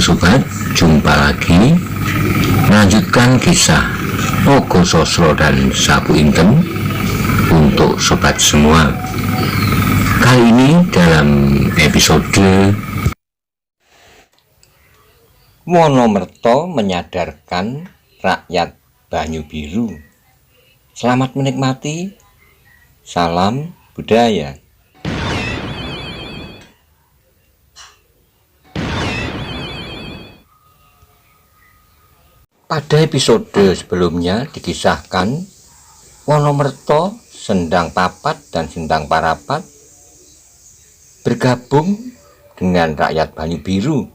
sobat, jumpa lagi melanjutkan kisah Ogo Sosro dan Sapu Intem untuk sobat semua. Kali ini dalam episode Wonomerto menyadarkan rakyat Banyu Biru. Selamat menikmati. Salam budaya. Pada episode sebelumnya dikisahkan Wonomerto, Sendang Papat dan Sendang Parapat bergabung dengan rakyat Banyu Biru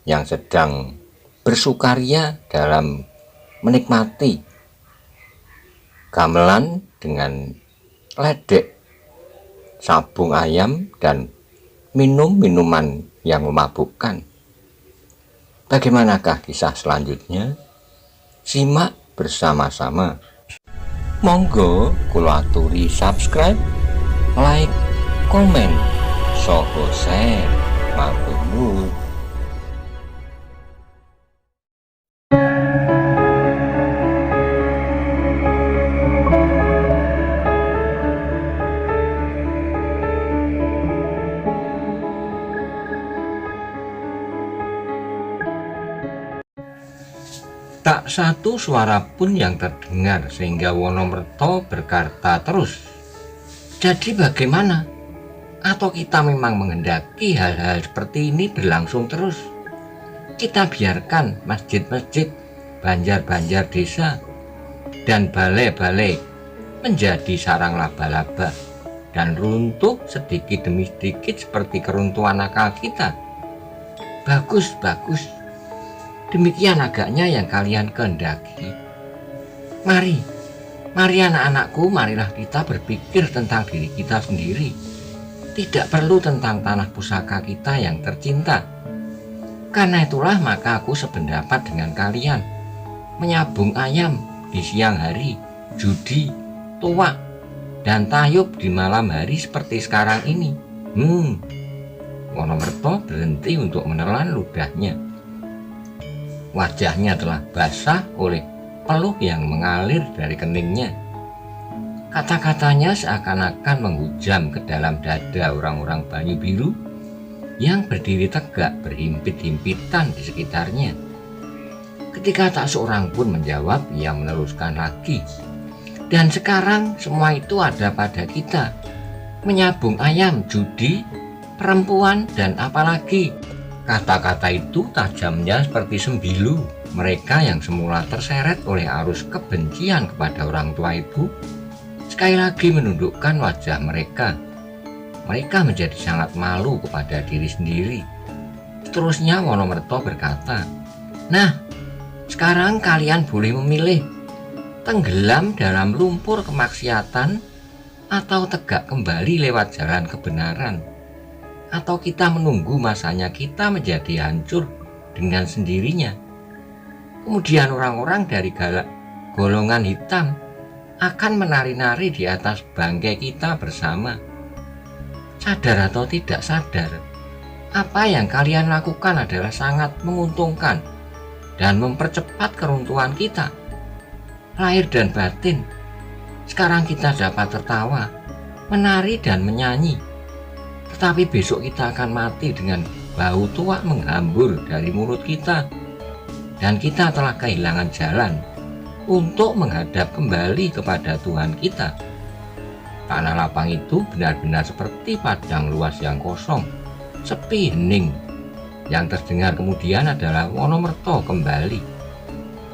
yang sedang bersukaria dalam menikmati gamelan dengan ledek, sabung ayam, dan minum minuman yang memabukkan. Bagaimanakah kisah selanjutnya? Simak bersama-sama. Monggo kula aturi subscribe, like, komen, soho share, matur nuwun. Tak satu suara pun yang terdengar sehingga Wonomerto berkata terus, "Jadi bagaimana? Atau kita memang menghendaki hal-hal seperti ini berlangsung terus? Kita biarkan masjid-masjid, banjar-banjar desa, dan balai-balai menjadi sarang laba-laba dan runtuh sedikit demi sedikit seperti keruntuhan akal kita. Bagus, bagus. Demikian agaknya yang kalian kehendaki. Mari anak-anakku, marilah kita berpikir tentang diri kita sendiri. Tidak perlu tentang tanah pusaka kita yang tercinta. Karena itulah maka aku sependapat dengan kalian. Menyabung ayam di siang hari, judi, tuak, dan tayub di malam hari seperti sekarang ini." Wonomerto berhenti untuk menelan ludahnya. Wajahnya telah basah oleh peluh yang mengalir dari keningnya. Kata-katanya seakan-akan menghujam ke dalam dada orang-orang Banyu Biru yang berdiri tegak berhimpit-himpitan di sekitarnya. Ketika tak seorang pun menjawab, ia meneruskan lagi, "Dan sekarang semua itu ada pada kita. Menyabung ayam, judi, perempuan, dan apalagi." Kata-kata itu tajamnya seperti sembilu. Mereka yang semula terseret oleh arus kebencian kepada orang tua itu sekali lagi menundukkan wajah mereka. Mereka menjadi sangat malu kepada diri sendiri. Seterusnya Wonomerto berkata, "Nah, sekarang kalian boleh memilih, tenggelam dalam lumpur kemaksiatan atau tegak kembali lewat jalan kebenaran. Atau kita menunggu masanya kita menjadi hancur dengan sendirinya. Kemudian orang-orang dari golongan hitam akan menari-nari di atas bangkai kita bersama. Sadar atau tidak sadar, apa yang kalian lakukan adalah sangat menguntungkan dan mempercepat keruntuhan kita, lahir dan batin. Sekarang kita dapat tertawa, menari, dan menyanyi. Tetapi besok kita akan mati dengan bau tua menghambur dari mulut kita. Dan kita telah kehilangan jalan untuk menghadap kembali kepada Tuhan kita." Tanah lapang itu benar-benar seperti padang luas yang kosong, sepi hening. Yang terdengar kemudian adalah Wonomerto kembali.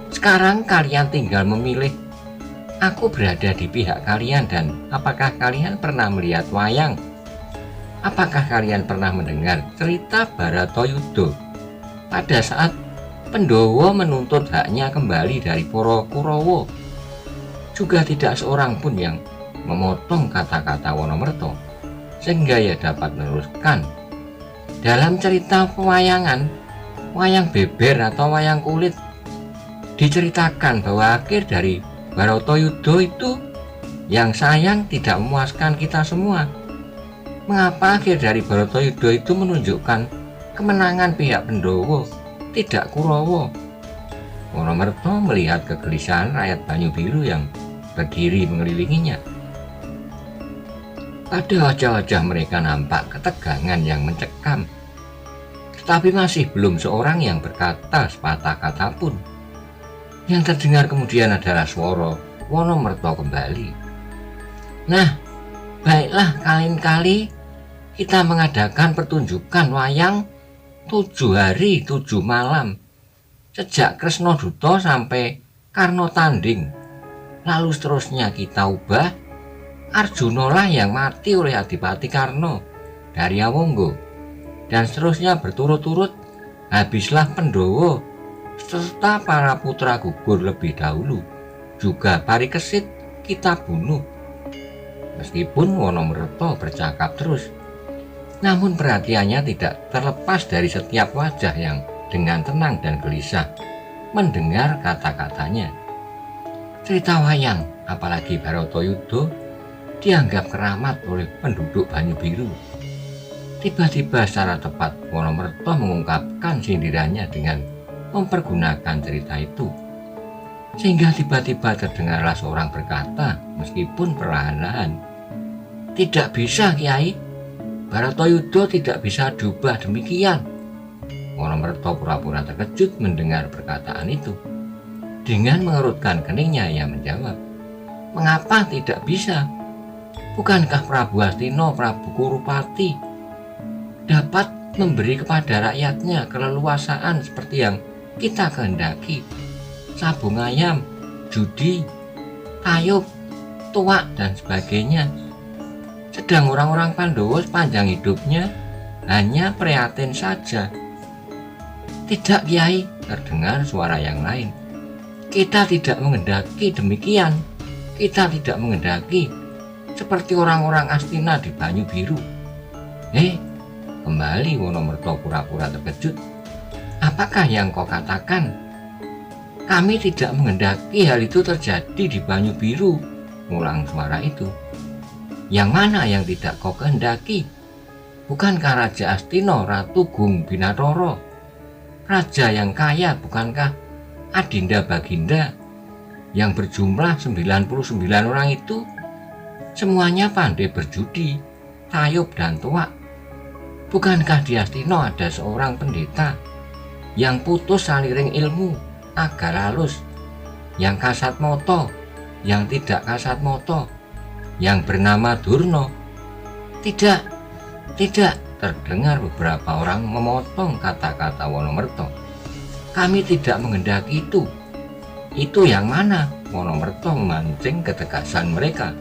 "Sekarang kalian tinggal memilih. Aku berada di pihak kalian, dan apakah kalian pernah melihat wayang? Apakah kalian pernah mendengar cerita Baratayuda pada saat Pandhawa menuntut haknya kembali dari para Kurawa?" Juga tidak seorang pun yang memotong kata-kata Wonomerto sehingga ia dapat meneruskan. Dalam cerita pewayangan, wayang beber atau wayang kulit, diceritakan bahwa akhir dari Baratayuda itu yang sayang tidak memuaskan kita semua. Mengapa akhir dari Baratayuda itu menunjukkan kemenangan pihak Pandhawa tidak Kurawa. Wonomerto melihat kegelisahan rakyat Banyu Biru yang berdiri mengelilinginya. Pada wajah-wajah mereka nampak ketegangan yang mencekam, tetapi masih belum seorang yang berkata sepatah kata pun. Yang terdengar kemudian adalah suara Wonomerto kembali. Nah, baiklah, kali-kali kita mengadakan pertunjukan wayang 7 hari 7 malam. Sejak Kresna-duta sampai Karna tanding. Lalu seterusnya kita ubah Arjuna lah yang mati oleh Adipati Karna dari Awangga. Dan seterusnya berturut-turut habislah Pandhawa serta para putra gugur lebih dahulu. Juga Parikesit kita bunuh. Meskipun Wonomerto bercakap terus, namun perhatiannya tidak terlepas dari setiap wajah yang dengan tenang dan gelisah mendengar kata-katanya. Cerita wayang, apalagi Bharatayuddha, dianggap keramat oleh penduduk Banyu Biru. Tiba-tiba secara tepat Wonomerto mengungkapkan sindirannya dengan mempergunakan cerita itu, sehingga tiba-tiba terdengarlah seorang berkata meskipun perlahan-lahan, "Tidak bisa, Kiai. Bharatayuddha tidak bisa diubah demikian." Wonomerto pura-pura terkejut mendengar perkataan itu. Dengan mengerutkan keningnya ia menjawab, "Mengapa tidak bisa? Bukankah Prabu Astina, Prabu Kurupati dapat memberi kepada rakyatnya keleluasaan seperti yang kita kehendaki? Sabung ayam, judi, tayub, tuak, dan sebagainya. Sedang orang-orang Pandhawa sepanjang hidupnya hanya prihatin saja." "Tidak, Kiai," terdengar suara yang lain. "Kita tidak menghendaki demikian. Kita tidak menghendaki seperti orang-orang Astina di Banyu Biru." Kembali Wonomerto pura-pura terkejut. "Apakah yang kau katakan?" "Kami tidak menghendaki hal itu terjadi di Banyu Biru," ulang suara itu. "Yang mana yang tidak kau kehendaki? Bukankah Raja Astina, Ratu Gung Binathara, raja yang kaya, bukankah Adinda Baginda yang berjumlah 99 orang itu semuanya pandai berjudi, tayub, dan tuak? Bukankah di Astina ada seorang pendeta yang putus saliring ilmu, agar halus, yang kasat moto, yang tidak kasat moto, yang bernama Durna?" "Tidak, tidak," terdengar beberapa orang memotong kata-kata Wonomerto. "Kami tidak menghendaki itu." "Itu yang mana?" Wonomerto memancing ketegasan mereka.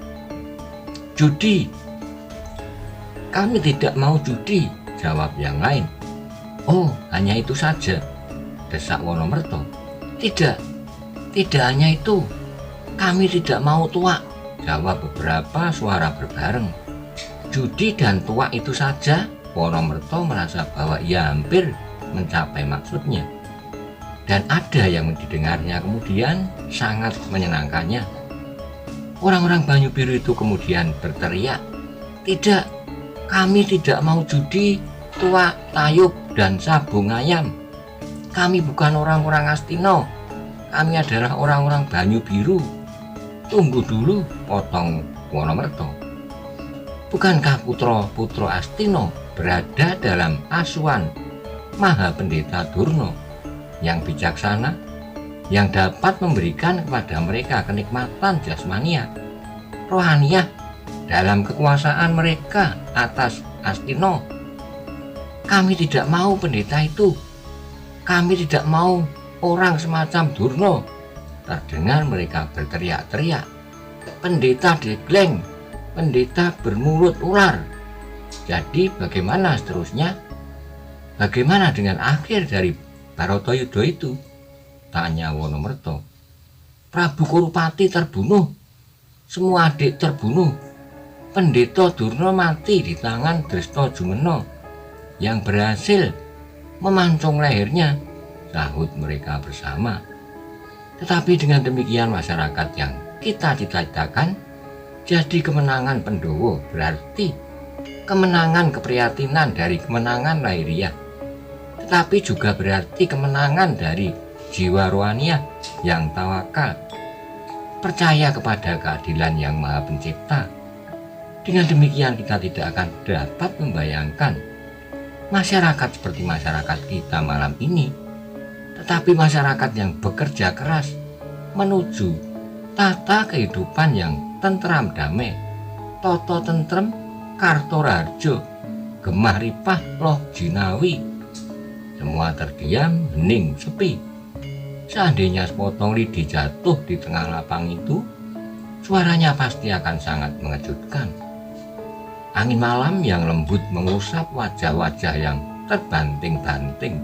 "Judi." "Kami tidak mau judi," jawab yang lain. "Oh, hanya itu saja," desak Wonomerto. "Tidak, tidak hanya itu. Kami tidak mau tuak," jawab beberapa suara berbareng. Judi dan tuak itu saja. Wonomerto merasa bahwa ia hampir mencapai maksudnya. Dan ada yang didengarnya kemudian sangat menyenangkannya. Orang-orang Banyu Biru itu kemudian berteriak, "Tidak, kami tidak mau judi, tuak, tayub, dan sabung ayam. Kami bukan orang-orang Astina. Kami adalah orang-orang Banyu Biru." "Tunggu dulu," potong Wonomerto. "Bukankah putra-putra Astina berada dalam asuhan Maha Pendeta Durna yang bijaksana, yang dapat memberikan kepada mereka kenikmatan jasmania, rohaniah dalam kekuasaan mereka atas Astina? Kami tidak mau pendeta itu. Kami tidak mau orang semacam Durna." Terdengar mereka berteriak-teriak, "Pendeta degleng, pendeta bermulut ular." Jadi bagaimana seterusnya? Bagaimana dengan akhir dari Bharatayuddha itu? Tanya Wonomerto. "Prabu Kurupati terbunuh, semua adik terbunuh. Pendeta Durna mati di tangan Drestajumena yang berhasil memancung lehernya," sahut mereka bersama. "Tetapi dengan demikian masyarakat yang kita cita-citakan jadi kemenangan Pandhawa, berarti kemenangan keprihatinan dari kemenangan lahiriah. tetapi juga berarti kemenangan dari jiwa rohaniah yang tawakal, percaya kepada keadilan yang Maha Pencipta. Dengan demikian kita tidak akan dapat membayangkan masyarakat seperti masyarakat kita malam ini, tetapi masyarakat yang bekerja keras menuju tata kehidupan yang tentram damai, toto tentrem, karto raharjo, gemah ripah loh jinawi. Semua terdiam, hening, sepi. Seandainya sepotong lidi jatuh di tengah lapang itu, suaranya pasti akan sangat mengejutkan. Angin malam yang lembut mengusap wajah-wajah yang terbanting-banting.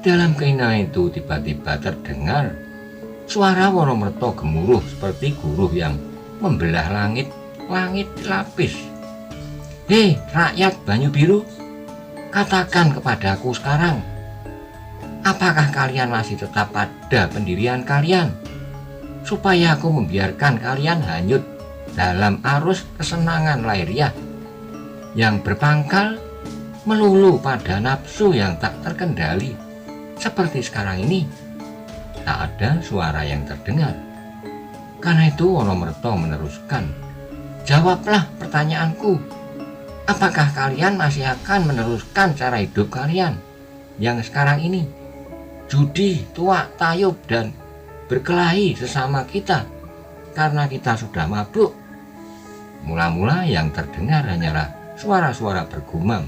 Dalam keheningan itu tiba-tiba terdengar suara Wonomerto gemuruh seperti guruh yang membelah langit, langit dilapis. Hei rakyat Banyu Biru, katakan kepadaku sekarang, apakah kalian masih tetap pada pendirian kalian, supaya aku membiarkan kalian hanyut dalam arus kesenangan lahiriah yang berpangkal melulu pada nafsu yang tak terkendali seperti sekarang ini? Tak ada suara yang terdengar. Karena itu Wonomerto meneruskan, jawablah pertanyaanku, apakah kalian masih akan meneruskan cara hidup kalian yang sekarang ini? Judi, tuak, tayub, dan berkelahi sesama kita karena kita sudah mabuk. Mula-mula yang terdengar hanyalah suara-suara bergumam.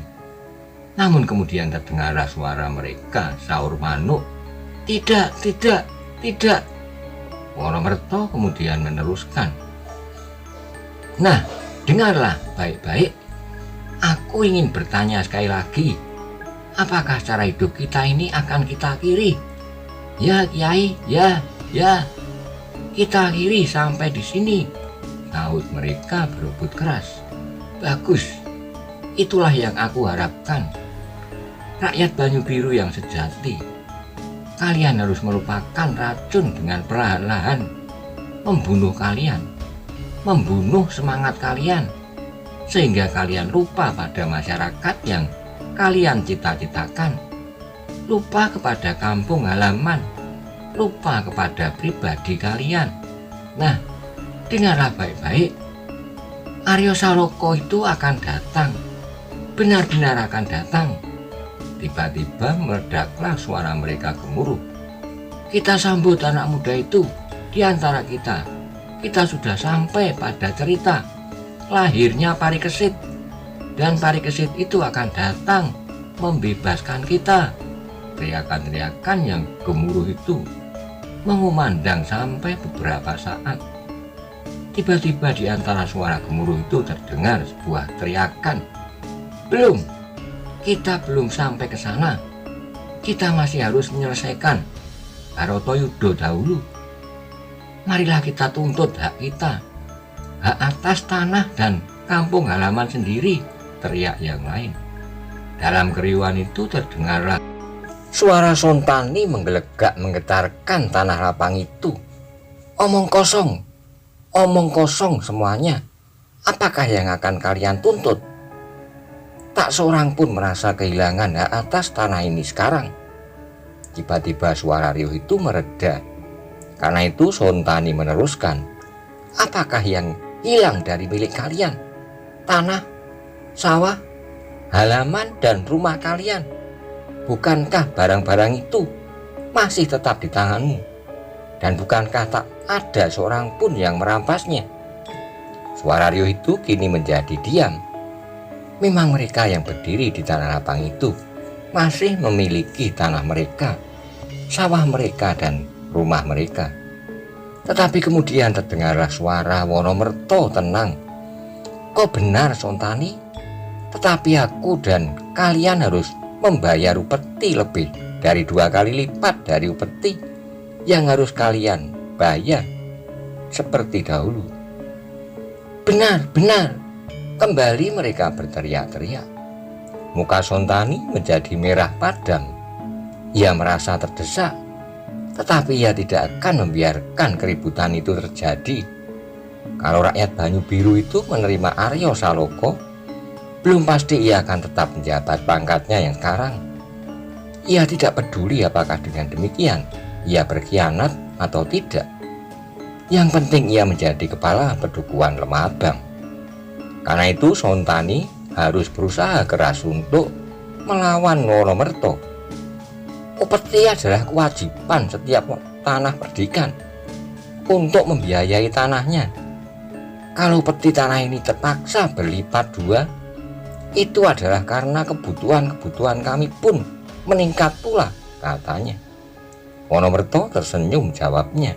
Namun kemudian terdengarlah suara mereka, sahur Manuk. Tidak, tidak, tidak. Wonomerto kemudian meneruskan, nah, dengarlah baik-baik. Aku ingin bertanya sekali lagi, apakah cara hidup kita ini akan kita akhiri? Ya Kiai, ya, kita akhiri sampai di sini, sahut mereka berebut keras. Bagus, itulah yang aku harapkan. Rakyat Banyu Biru yang sejati, kalian harus melupakan racun dengan perlahan-lahan membunuh kalian, membunuh semangat kalian, sehingga kalian lupa pada masyarakat yang kalian cita-citakan, lupa kepada kampung halaman, lupa kepada pribadi kalian. Nah, dengarlah baik-baik, Aryo Saloko itu akan datang, benar-benar akan datang. Tiba-tiba meledaklah suara mereka gemuruh. Kita sambut anak muda itu di antara kita. Kita sudah sampai pada cerita lahirnya Parikesit, dan Parikesit itu akan datang membebaskan kita. Teriakan-teriakan yang gemuruh itu mengumandang sampai beberapa saat. Tiba-tiba di antara suara gemuruh itu terdengar sebuah teriakan. Belum, kita belum sampai ke sana. Kita masih harus menyelesaikan Barotayuda dahulu. Marilah kita tuntut hak kita, hak atas tanah dan kampung halaman sendiri, teriak yang lain. Dalam keriuhan itu terdengarlah suara Sontani menggelegak menggetarkan tanah lapang itu. Omong kosong semuanya. Apakah yang akan kalian tuntut? Tak seorang pun merasa kehilangan hak atas tanah ini sekarang. Tiba-tiba suara riuh itu mereda. Karena itu Sontani meneruskan, apakah yang hilang dari milik kalian? Tanah, sawah, halaman, dan rumah kalian. Bukankah barang-barang itu masih tetap di tanganmu? Dan bukankah tak ada seorang pun yang merampasnya? Suara riuh itu kini menjadi diam. Memang mereka yang berdiri di tanah lapang itu masih memiliki tanah mereka, sawah mereka, dan rumah mereka. Tetapi kemudian terdengarlah suara Wonomerto tenang. Kau benar Sontani, tetapi aku dan kalian harus membayar upeti lebih dari 2 kali lipat dari upeti yang harus kalian bayar seperti dahulu. Benar, kembali mereka berteriak-teriak. Muka Sontani menjadi merah padam. Ia merasa terdesak, tetapi ia tidak akan membiarkan keributan itu terjadi. Kalau rakyat Banyu Biru itu menerima Aryo Saloko, belum pasti ia akan tetap menjabat pangkatnya yang sekarang. Ia tidak peduli apakah dengan demikian ia berkhianat atau tidak. Yang penting ia menjadi kepala pedukuhan Lemah Abang. Karena itu Sontani harus berusaha keras untuk melawan Wonomerto. Upeti adalah kewajiban setiap tanah perdikan untuk membiayai tanahnya. Kalau peti tanah ini terpaksa berlipat dua, itu adalah karena kebutuhan kami pun meningkat pula, katanya. Wonomerto tersenyum jawabnya.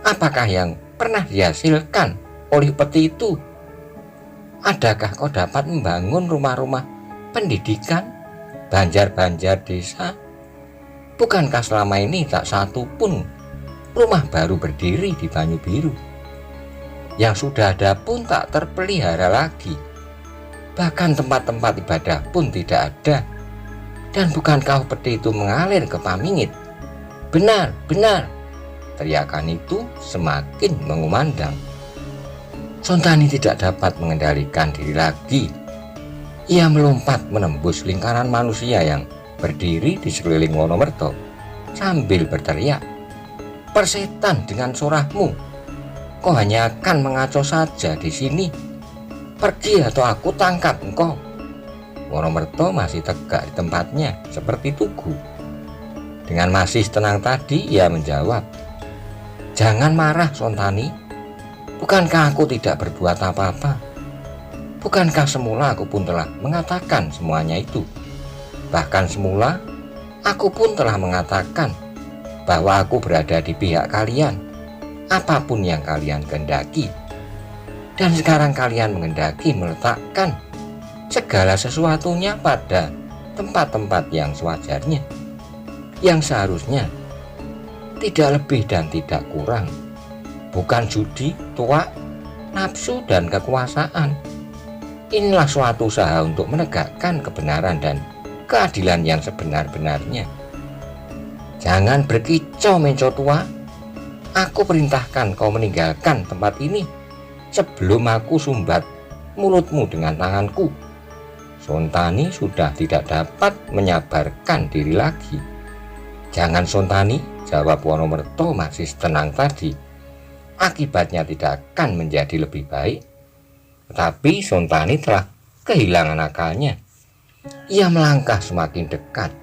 Apakah yang pernah dihasilkan oleh peti itu? Adakah kau dapat membangun rumah-rumah pendidikan, banjar-banjar desa? Bukankah selama ini tak satu pun rumah baru berdiri di Banyu Biru? Yang sudah ada pun tak terpelihara lagi. Bahkan tempat-tempat ibadah pun tidak ada. Dan bukankah peti itu mengalir ke Pamingit? Benar, benar. Teriakan itu semakin mengumandang. Sontani tidak dapat mengendalikan diri lagi. Ia melompat menembus lingkaran manusia yang berdiri di sekeliling Wonomerto sambil berteriak, "Persetan dengan sorahmu! Kau hanya akan mengaco saja di sini. Pergi atau aku tangkap engkau." Wonomerto masih tegak di tempatnya seperti tugu. Dengan masih tenang tadi ia menjawab, "Jangan marah, Sontani. Bukankah aku tidak berbuat apa-apa? Bukankah semula aku pun telah mengatakan semuanya itu? Bahkan semula aku pun telah mengatakan bahwa aku berada di pihak kalian, apapun yang kalian kehendaki. Dan sekarang kalian menghendaki meletakkan segala sesuatunya pada tempat-tempat yang sewajarnya, yang seharusnya tidak lebih dan tidak kurang. Bukan judi, tuak, nafsu, dan kekuasaan. Inilah suatu usaha untuk menegakkan kebenaran dan keadilan yang sebenar-benarnya. Jangan berkicau, Menco tua. Aku perintahkan kau meninggalkan tempat ini sebelum aku sumbat mulutmu dengan tanganku." Sontani sudah tidak dapat menyabarkan diri lagi. "Jangan, Sontani," jawab Wonomerto masih tenang tadi. "Akibatnya tidak akan menjadi lebih baik." Tetapi Sontani telah kehilangan akalnya. Ia melangkah semakin dekat.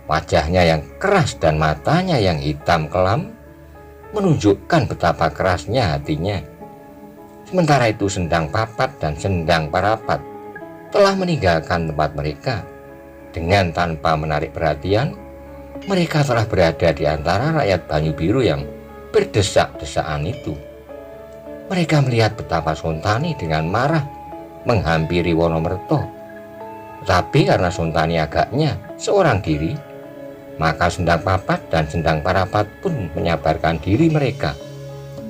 Wajahnya yang keras dan matanya yang hitam kelam menunjukkan betapa kerasnya hatinya. Sementara itu Sendang Papat dan Sendang Parapat telah meninggalkan tempat mereka. Dengan tanpa menarik perhatian, mereka telah berada di antara rakyat Banyu Biru yang berdesak-desakan itu. Mereka melihat betapa Sontani dengan marah menghampiri Wonomerto. Tetapi karena Sontani agaknya seorang diri, maka Sendang Papat dan Sendang Parapat pun menyabarkan diri mereka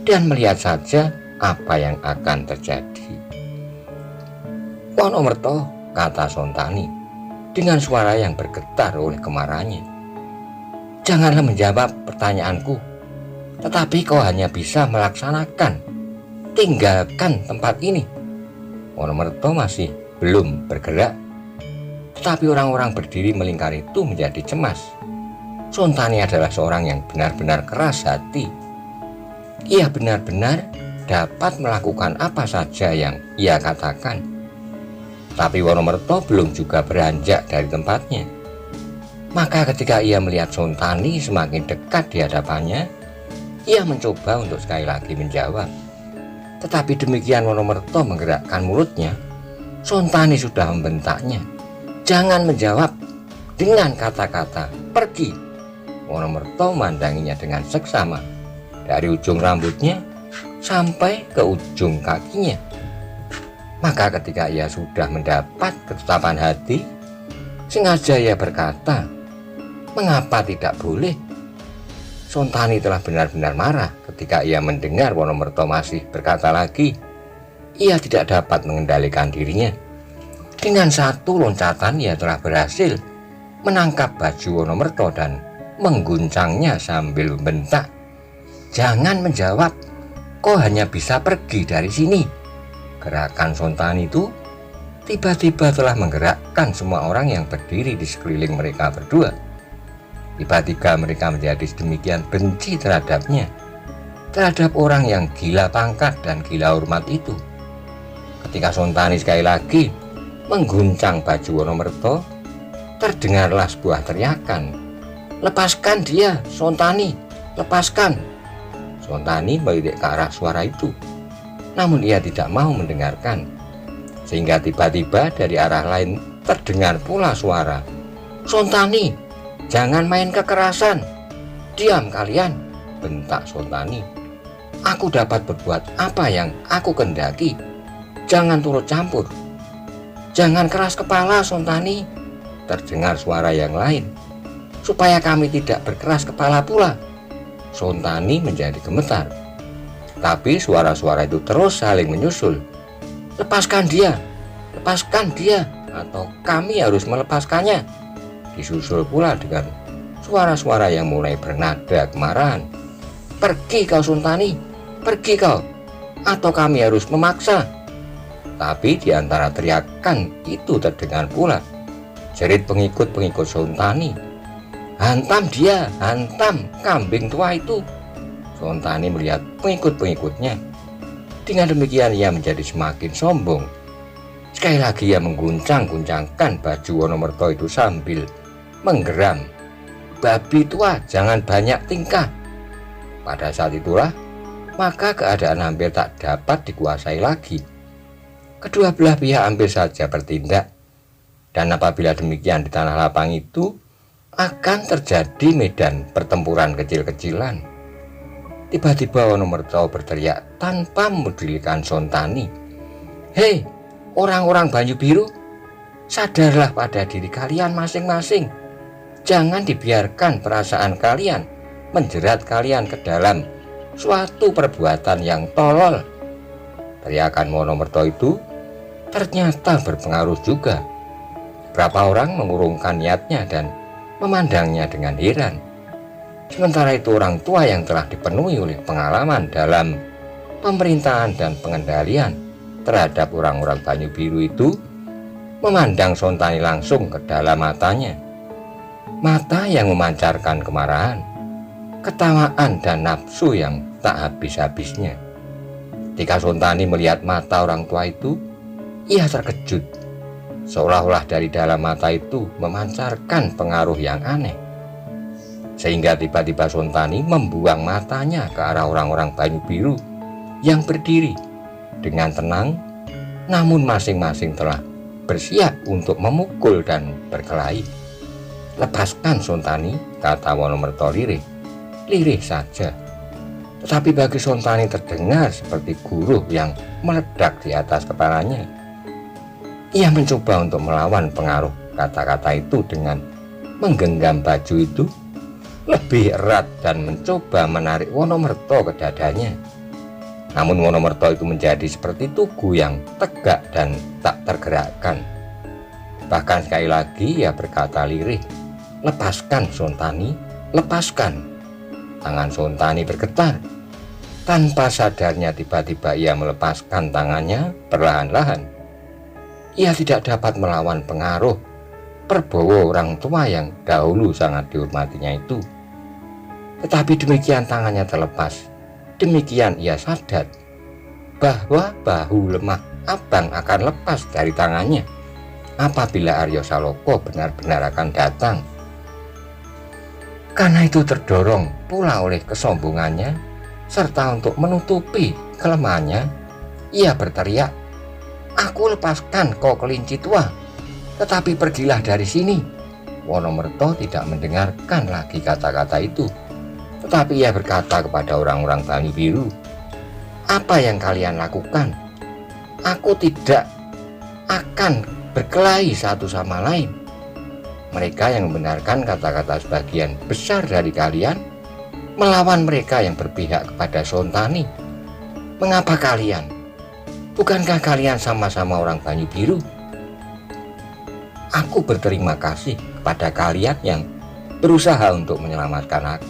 dan melihat saja apa yang akan terjadi. "Wonomerto," kata Sontani dengan suara yang bergetar oleh kemarahannya, "janganlah menjawab pertanyaanku, tetapi kau hanya bisa melaksanakan. Tinggalkan tempat ini." Wonomerto masih belum bergerak, tetapi orang-orang berdiri melingkar itu menjadi cemas. Sontani adalah seorang yang benar-benar keras hati. Ia benar-benar dapat melakukan apa saja yang ia katakan. Tapi Wonomerto belum juga beranjak dari tempatnya. Maka ketika ia melihat Sontani semakin dekat di hadapannya, ia mencoba untuk sekali lagi menjawab. Tetapi demikian Wonomerto menggerakkan mulutnya, Sontani sudah membentaknya, "Jangan menjawab dengan kata-kata, pergi." Wonomerto memandanginya dengan seksama dari ujung rambutnya sampai ke ujung kakinya. Maka ketika ia sudah mendapat ketetapan hati, sengaja ia berkata, "Mengapa tidak boleh?" Sontani telah benar-benar marah ketika ia mendengar Wonomerto masih berkata lagi. Ia tidak dapat mengendalikan dirinya. Dengan satu loncatan ia telah berhasil menangkap baju Wonomerto dan mengguncangnya sambil membentak, "Jangan menjawab, kau hanya bisa pergi dari sini." Gerakan Sontani itu tiba-tiba telah menggerakkan semua orang yang berdiri di sekeliling mereka berdua. Tiba-tiba mereka menjadi sedemikian benci terhadapnya, terhadap orang yang gila pangkat dan gila hormat itu. Ketika Sontani sekali lagi mengguncang baju Wonomerto, terdengarlah sebuah teriakan, "Lepaskan dia, Sontani, lepaskan!" Sontani melirik ke arah suara itu, namun ia tidak mau mendengarkan. Sehingga tiba-tiba dari arah lain terdengar pula suara, "Sontani, jangan main kekerasan. Diam kalian," bentak Sontani. "Aku dapat berbuat apa yang aku kehendaki. Jangan turut campur." "Jangan keras kepala, Sontani," terdengar suara yang lain. "Supaya kami tidak berkeras kepala pula." Sontani menjadi gemetar. Tapi suara-suara itu terus saling menyusul. "Lepaskan dia, lepaskan dia, atau kami harus melepaskannya." Disusul pula dengan suara-suara yang mulai bernada kemarahan. "Pergi kau Sontani, pergi kau, atau kami harus memaksa." Tapi di antara teriakan itu terdengar pula jerit pengikut-pengikut Sontani, "Hantam dia, hantam kambing tua itu." Sontani melihat pengikut-pengikutnya. Dengan demikian ia menjadi semakin sombong. Sekali lagi ia mengguncang-guncangkan baju Wonomerto itu sambil menggeram, "Babi tua, jangan banyak tingkah." Pada saat itulah maka keadaan hampir tak dapat dikuasai lagi. Kedua belah pihak hampir saja bertindak, dan apabila demikian di tanah lapang itu akan terjadi medan pertempuran kecil-kecilan. Tiba-tiba Wonomerto berteriak tanpa memedulikan Sontani, "Hei, orang-orang Banyu Biru, sadarlah pada diri kalian masing-masing. Jangan dibiarkan perasaan kalian menjerat kalian ke dalam suatu perbuatan yang tolol." Teriakan Wonomerto itu ternyata berpengaruh juga. Berapa orang mengurungkan niatnya dan memandangnya dengan heran. Sementara itu orang tua yang telah dipenuhi oleh pengalaman dalam pemerintahan dan pengendalian terhadap orang-orang Banyu Biru itu memandang Sontani langsung ke dalam matanya. Mata yang memancarkan kemarahan, ketawaan dan nafsu yang tak habis-habisnya. Ketika Sontani melihat mata orang tua itu, ia terkejut. Seolah-olah dari dalam mata itu memancarkan pengaruh yang aneh. Sehingga tiba-tiba Sontani membuang matanya ke arah orang-orang Banyu Biru yang berdiri dengan tenang, namun masing-masing telah bersiap untuk memukul dan berkelahi. "Lepaskan Sontani," kata Wonomerto lirih. Lirih saja. Tetapi bagi Sontani terdengar seperti guruh yang meledak di atas kepalanya. Ia mencoba untuk melawan pengaruh kata-kata itu dengan menggenggam baju itu lebih erat dan mencoba menarik Wonomerto ke dadanya. Namun Wonomerto itu menjadi seperti tugu yang tegak dan tak tergerakkan. Bahkan sekali lagi ia berkata lirih, "Lepaskan Sontani, lepaskan." Tangan Sontani bergetar. Tanpa sadarnya tiba-tiba ia melepaskan tangannya perlahan-lahan. Ia tidak dapat melawan pengaruh Perbowo orang tua yang dahulu sangat dihormatinya itu. Tetapi demikian tangannya terlepas, demikian ia sadar bahwa bahu lemah abang akan lepas dari tangannya apabila Aryo Saloka benar-benar akan datang. Karena itu terdorong pula oleh kesombongannya serta untuk menutupi kelemahannya, ia berteriak, "Aku lepaskan kau kelinci tua, tetapi pergilah dari sini." Wonomerto tidak mendengarkan lagi kata-kata itu, tetapi ia berkata kepada orang-orang Banyu Biru, "Apa yang kalian lakukan? Aku tidak akan berkelahi satu sama lain." Mereka yang membenarkan kata-kata sebagian besar dari kalian melawan mereka yang berpihak kepada Sontani. Mengapa kalian? Bukankah kalian sama-sama orang Banyu Biru? Aku berterima kasih kepada kalian yang berusaha untuk menyelamatkan aku.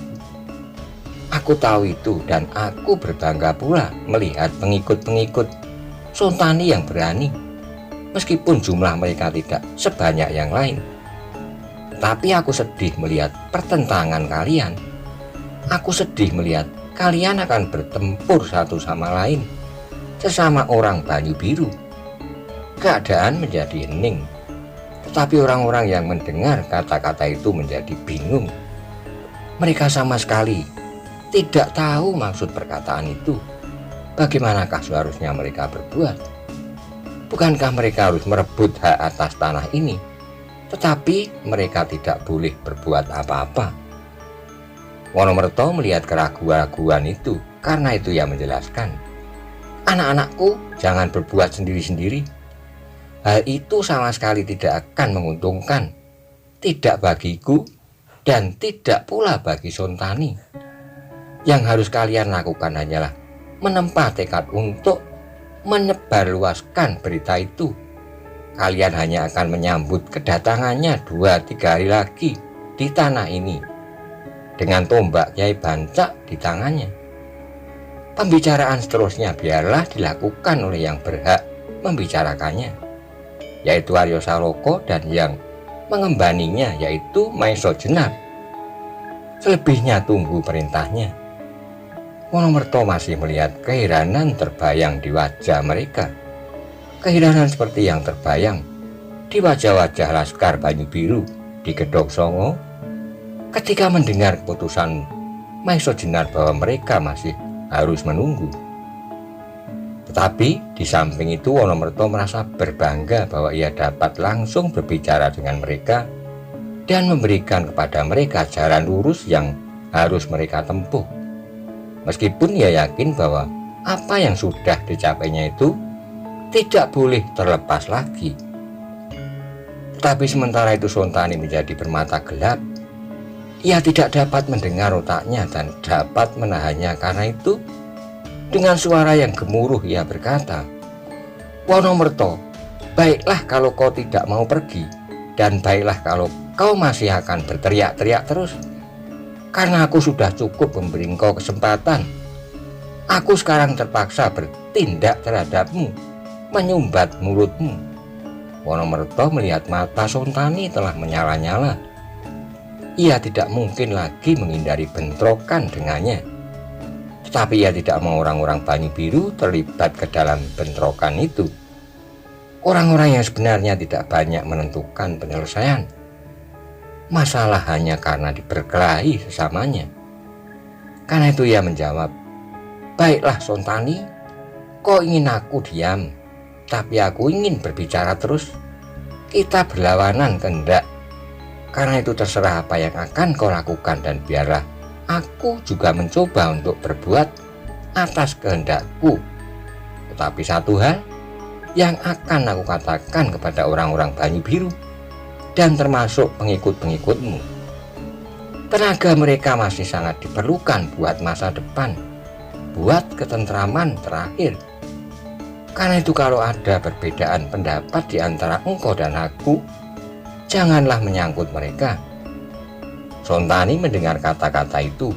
Aku tahu itu dan aku berbangga pula melihat pengikut-pengikut Sontani yang berani, meskipun jumlah mereka tidak sebanyak yang lain. Tetapi aku sedih melihat pertentangan kalian. Aku sedih melihat kalian akan bertempur satu sama lain, sesama orang Banyu Biru. Keadaan menjadi hening, tetapi orang-orang yang mendengar kata-kata itu menjadi bingung. Mereka sama sekali tidak tahu maksud perkataan itu. Bagaimanakah seharusnya mereka berbuat? Bukankah mereka harus merebut hak atas tanah ini? Tetapi mereka tidak boleh berbuat apa-apa. Wonomerto melihat keraguan-keraguan itu, karena itu ia menjelaskan, "Anak-anakku, jangan berbuat sendiri-sendiri. Hal itu sama sekali tidak akan menguntungkan, tidak bagiku dan tidak pula bagi Sontani. Yang harus kalian lakukan hanyalah menempa tekad untuk menyebarluaskan berita itu. Kalian hanya akan menyambut kedatangannya 2-3 hari lagi di tanah ini dengan tombak Kyai Bancak di tangannya. Pembicaraan seterusnya biarlah dilakukan oleh yang berhak membicarakannya, yaitu Aryo Saloko, dan yang mengembaninya yaitu Maiso Jenar. Selebihnya tunggu perintahnya." Wonomerto masih melihat keheranan terbayang di wajah mereka. Keheranan seperti yang terbayang di wajah-wajah Laskar Banyu Biru di Gedhong Songo ketika mendengar keputusan Maiso Jenar bahwa mereka masih harus menunggu. Tetapi di samping itu Wonomerto merasa berbangga bahwa ia dapat langsung berbicara dengan mereka dan memberikan kepada mereka jalan lurus yang harus mereka tempuh. Meskipun ia yakin bahwa apa yang sudah dicapainya itu tidak boleh terlepas lagi. Tetapi sementara itu Sontani menjadi bermata gelap. Ia tidak dapat mendengar otaknya dan dapat menahannya. Karena itu dengan suara yang gemuruh ia berkata, "Wonomerto, baiklah kalau kau tidak mau pergi, dan baiklah kalau kau masih akan berteriak-teriak terus. Karena aku sudah cukup memberi engkau kesempatan. Aku sekarang terpaksa bertindak terhadapmu, menyumbat mulutmu." Wonomerto melihat mata Sontani telah menyala-nyala. Ia tidak mungkin lagi menghindari bentrokan dengannya. Tetapi ia tidak mau orang-orang Banyu Biru terlibat ke dalam bentrokan itu. Orang-orang yang sebenarnya tidak banyak menentukan penyelesaian masalah hanya karena diberkelahi sesamanya. Karena itu ia menjawab, "Baiklah Sontani, kau ingin aku diam, tapi aku ingin berbicara terus. Kita berlawanan kehendak. Karena itu terserah apa yang akan kau lakukan, dan biarlah aku juga mencoba untuk berbuat atas kehendakku. Tetapi satu hal yang akan aku katakan kepada orang-orang Banyu Biru dan termasuk pengikut-pengikutmu, tenaga mereka masih sangat diperlukan buat masa depan, buat ketentraman terakhir. Karena itu kalau ada perbedaan pendapat di antara engkau dan aku, janganlah menyangkut mereka." Sontani mendengar kata-kata itu.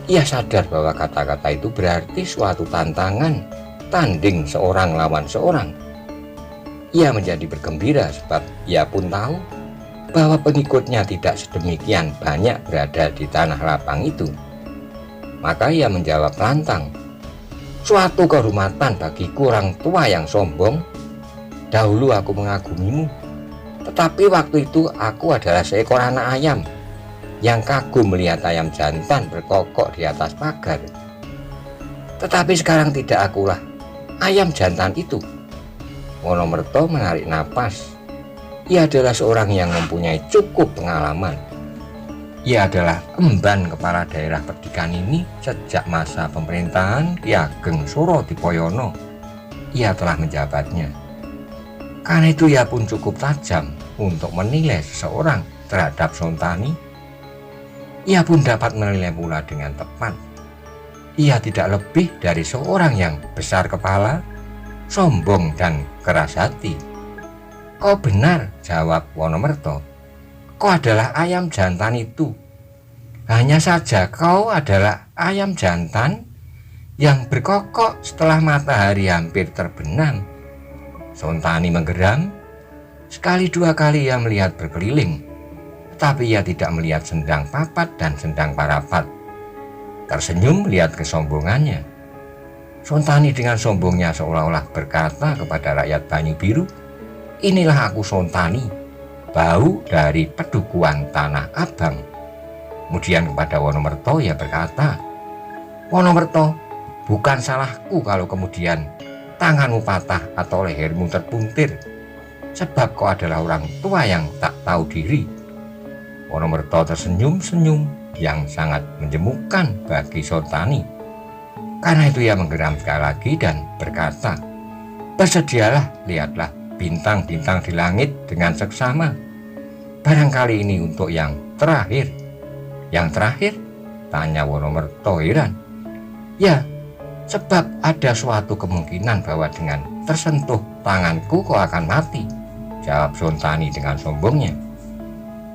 Ia sadar bahwa kata-kata itu berarti suatu tantangan, tanding seorang lawan seorang. Ia menjadi bergembira sebab ia pun tahu bahwa pengikutnya tidak sedemikian banyak berada di tanah lapang itu. Maka ia menjawab lantang, "Suatu kehormatan bagiku orang tua yang sombong. Dahulu aku mengagumimu, tetapi waktu itu aku adalah seekor anak ayam yang kagum melihat ayam jantan berkokok di atas pagar. Tetapi sekarang tidak akulah ayam jantan itu." Wonomerto menarik napas. Ia adalah seorang yang mempunyai cukup pengalaman. Ia adalah emban kepala daerah Perdikan ini sejak masa pemerintahan Ki Ageng Surodipoyono. Ia telah menjabatnya. Karena itu ia pun cukup tajam untuk menilai seseorang terhadap Sontani. Ia pun dapat menilai pula dengan tepat. Ia tidak lebih dari seorang yang besar kepala, sombong dan keras hati. "Kau benar," jawab Wonomerto. "Kau adalah ayam jantan itu. Hanya saja kau adalah ayam jantan yang berkokok setelah matahari hampir terbenam." Sontani menggeram. Sekali dua kali ia melihat berkeliling, tetapi ia tidak melihat sendang papat dan sendang parapat. Tersenyum melihat kesombongannya. Sontani dengan sombongnya seolah-olah berkata kepada rakyat Banyu Biru, "Inilah aku Sontani, bau dari pedukuhan Tanah Abang." Kemudian kepada Wonomerto ia berkata, "Wonomerto, bukan salahku kalau kemudian tanganmu patah atau lehermu terpuntir, sebab kau adalah orang tua yang tak tahu diri." Wonomerto tersenyum-senyum yang sangat menjemukan bagi Sontani. Karena itu ia menggeram sekali lagi dan berkata, "Bersedialah, lihatlah bintang-bintang di langit dengan seksama. Barangkali ini untuk yang terakhir." "Yang terakhir?" tanya Wonomerto heran. "Ya, sebab ada suatu kemungkinan bahwa dengan tersentuh tanganku kau akan mati," jawab Sontani dengan sombongnya.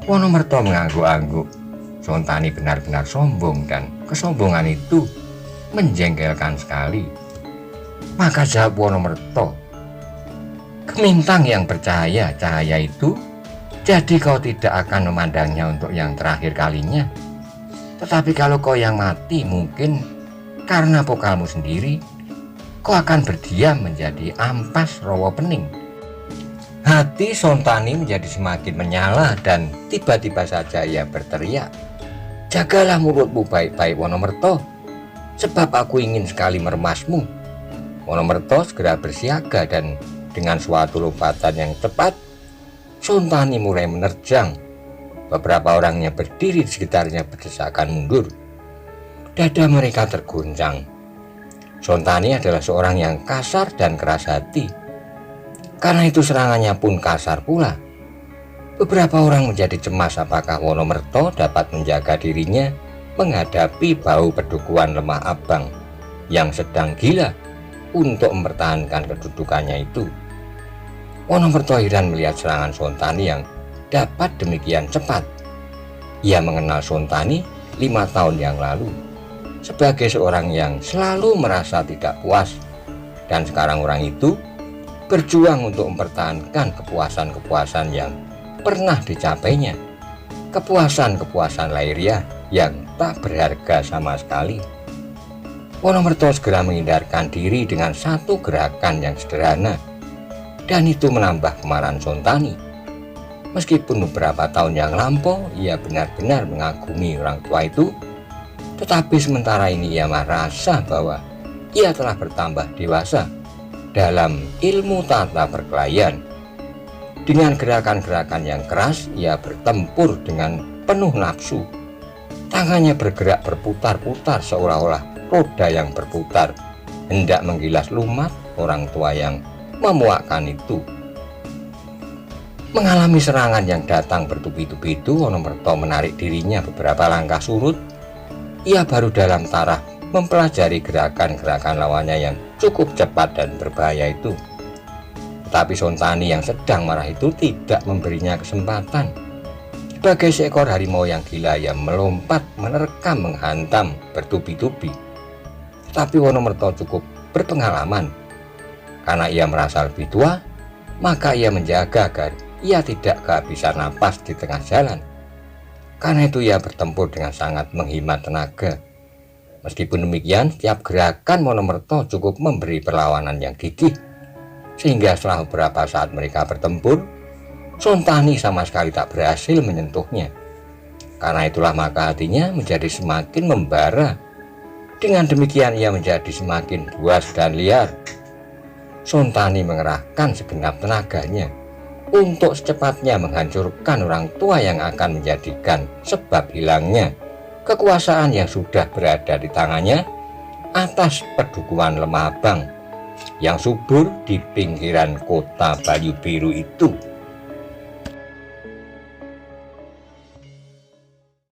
Wonomerto mengangguk-angguk. Sontani benar-benar sombong dan kesombongan itu menjengkelkan sekali. Maka jawab Wonomerto, "Gemintang yang bercahaya, cahaya itu, jadi kau tidak akan memandangnya untuk yang terakhir kalinya. Tetapi kalau kau yang mati, mungkin karena pokalmu sendiri, kau akan berdiam menjadi ampas rawa pening." Hati Sontani menjadi semakin menyala dan tiba-tiba saja ia berteriak, "Jagalah mulutmu baik-baik, Wonomerto, sebab aku ingin sekali meremasmu." Wonomerto segera bersiaga dan dengan suatu lompatan yang cepat, Sontani mulai menerjang. Beberapa orangnya berdiri di sekitarnya berdesakan mundur. Dada mereka terguncang. Sontani adalah seorang yang kasar dan keras hati. Karena itu serangannya pun kasar pula. Beberapa orang menjadi cemas apakah Wonomerto dapat menjaga dirinya menghadapi bau pedukuhan Lemah Abang yang sedang gila untuk mempertahankan kedudukannya itu. Wonomerto heran melihat serangan Sontani yang dapat demikian cepat. Ia mengenal Sontani 5 tahun yang lalu sebagai seorang yang selalu merasa tidak puas, dan sekarang orang itu berjuang untuk mempertahankan kepuasan-kepuasan yang pernah dicapainya, kepuasan-kepuasan lahiriah yang tak berharga sama sekali. Wonomerto segera menghindarkan diri dengan satu gerakan yang sederhana, dan itu menambah kemarahan Sontani. Meskipun beberapa tahun yang lampau ia benar-benar mengagumi orang tua itu, tetapi sementara ini ia merasa bahwa ia telah bertambah dewasa dalam ilmu tata perkelahian. Dengan gerakan-gerakan yang keras ia bertempur dengan penuh nafsu. Tangannya bergerak berputar-putar seolah-olah roda yang berputar, hendak menggilas lumat orang tua yang memuakkan itu. Mengalami serangan yang datang bertubi-tubi itu, Wonomerto menarik dirinya beberapa langkah surut. Ia baru dalam taraf mempelajari gerakan-gerakan lawannya yang cukup cepat dan berbahaya itu. Tetapi Sontani yang sedang marah itu tidak memberinya kesempatan. Sebagai seekor harimau yang gila, ia melompat, menerkam, menghantam bertubi-tubi. Tetapi Wonomerto cukup berpengalaman. Karena ia merasa lebih tua, maka ia menjaga agar ia tidak kehabisan napas di tengah jalan. Karena itu ia bertempur dengan sangat menghemat tenaga. Meskipun demikian, setiap gerakan Wonomerto cukup memberi perlawanan yang gigih, sehingga setelah beberapa saat mereka bertempur, Sontani sama sekali tak berhasil menyentuhnya. Karena itulah maka hatinya menjadi semakin membara. Dengan demikian ia menjadi semakin buas dan liar. Sontani mengerahkan segenap tenaganya untuk secepatnya menghancurkan orang tua yang akan menjadikan sebab hilangnya kekuasaan yang sudah berada di tangannya atas pedukuhan Lemah Abang yang subur di pinggiran kota Banyu Biru itu.